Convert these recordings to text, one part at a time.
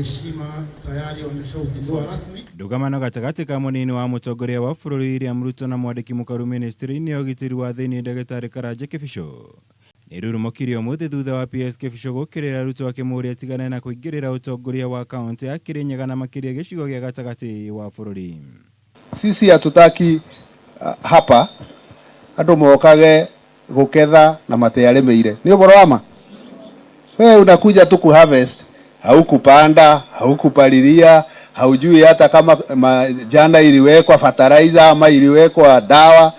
Heshima tayari wameshauzindua rasmi. Ndugamano gatagati ka munini wa mutongoria wa bururi William Ruto na mwandiki mukaru ministry-ini ya ugitiri wa thiini Ndagĩtarĩ Karanja Kĩbicho nĩrurumũkirie ũmũthĩ thutha wa PS Kĩbicho gũkĩrĩra Ruto akĩmũũria atigane na kũingĩrĩra ũtongoria wa kaunti ya Kĩrĩnyaga na makĩria gĩcigo gĩa gatagati wa bũrũri. Sisi hatutaki hapa andũ mokage gũketha na matearemeire. Nĩ ũhoro wa ma. Wewe unakuja tu kuharvest, haukupanda, haukupalilia, haujui hata kama jana iliwekwa fertilizer ama iliwekwa dawa.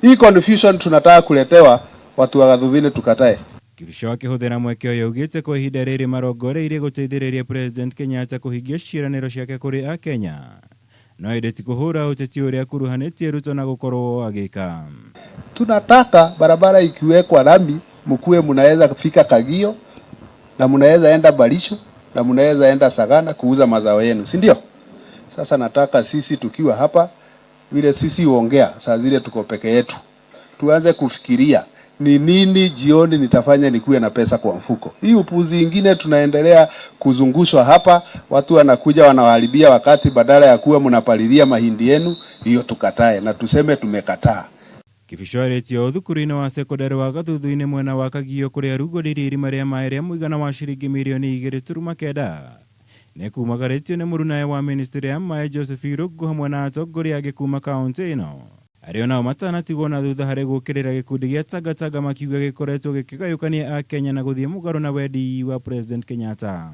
Hii confusion tunataka kuletewa watu wa Gathuthini tukatae. Kĩbicho akĩhũthĩra mweke ũyũ augĩte kwa ihinda rĩrĩ marongoreirie gũteithĩrĩria President Kenyatta kũhingia ciĩranĩro ciake kũrĩ Akenya, no ĩndĩ ti kũhũra ũteti ũrĩa akuruhanĩtie Ruto na gũkorwo agĩka. Tunataka barabara ikiwekwa lami, mkuwe mnaweza kufika Kagio na mnaweza enda Barisho na mnaweza enda Sagana kuuza mazao yenu, si ndio? Sasa nataka sisi tukiwa hapa vile sisi uongea saa zile tuko peke yetu, tuanze kufikiria ni nini jioni nitafanya nikuwe na pesa kwa mfuko. Hii upuzi ingine tunaendelea kuzungushwa hapa, watu wanakuja wanawaharibia wakati badala ya kuwa mnapalilia mahindi yenu, hiyo tukatae na tuseme tumekataa. Kĩbicho arĩtio thukuru-inĩ wa sekondari wa Gathuthũ-inĩ mwena wa Kagio kũrĩa arugũririe irima rĩa maĩ rĩa mũigana wa ciringi mirioni 2.9 nĩ kumagarĩtio nĩ mũrunawe wa ministry ya maĩ Joseph Irungu hamwe na atongoria angĩ kuma kaunti ĩno arĩa nao matanatigwo na thutha harĩ gũkĩrĩra gĩkundi gĩa Tangatanga makiuga gĩkoretwo gĩkĩgayũkania Akenya na gũthiĩ mũgarũ na wendi wa President Kenyatta.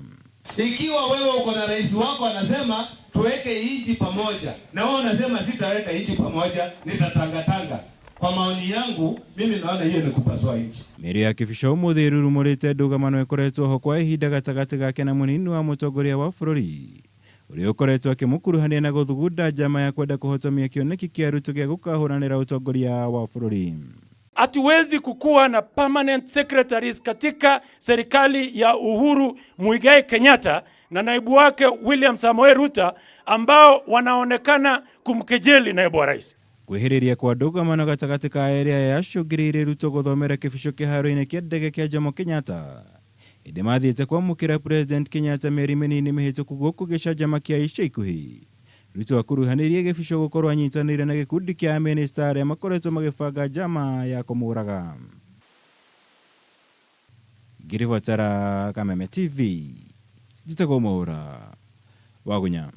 Ikiwa wewe uko na rais wako anasema tuweke inji pamoja na wewe unasema sitaweka inji pamoja, nitatangatanga. Kwa maoni yangu, mimi naona hiyo ni kupasua inchi. Mĩario ya Kĩbicho ũmũthĩ ĩrurumũrĩte ndũgamano ĩkoretwo ho kwa ihinda gatagatĩ gake na mũnini wa mũtongoria wa bũrũri ũrĩa ũkoretwo akĩmũkuruhania na gũthugunda njama ya kwenda kũhotomia kĩoneki kĩa Ruto gĩa gũkahũranĩra ũtongoria wa bũrũri. Hatuwezi kukuwa na permanent secretaries katika serikali ya Uhuru Muigai Kenyatta na naibu wake William Samoei Ruto ambao wanaonekana kumkejeli naibu wa rais. Kwĩhĩrĩria kwa ndũgamano gatagatĩ ka ĩrĩa yacũngĩrĩirie Ruto gũthomera Kĩbicho kĩharo-inĩ kĩa ndege kĩa Jomo Kenyatta ĩndĩ mathiĩte kwamũkĩra President Kenyatta mĩeri mĩnini mĩhĩtũku gũkũ gĩcanjamakia ica ikuhĩ. Ruto akuruhanĩirie Kĩbicho gũkorwo anyitanĩire na gĩkundi kĩa minista arĩa makoretwo magĩbanga njama ya kũmũraga. Ngĩribotera Kameme TV, njĩtagwo Mwaũra wa Gunya.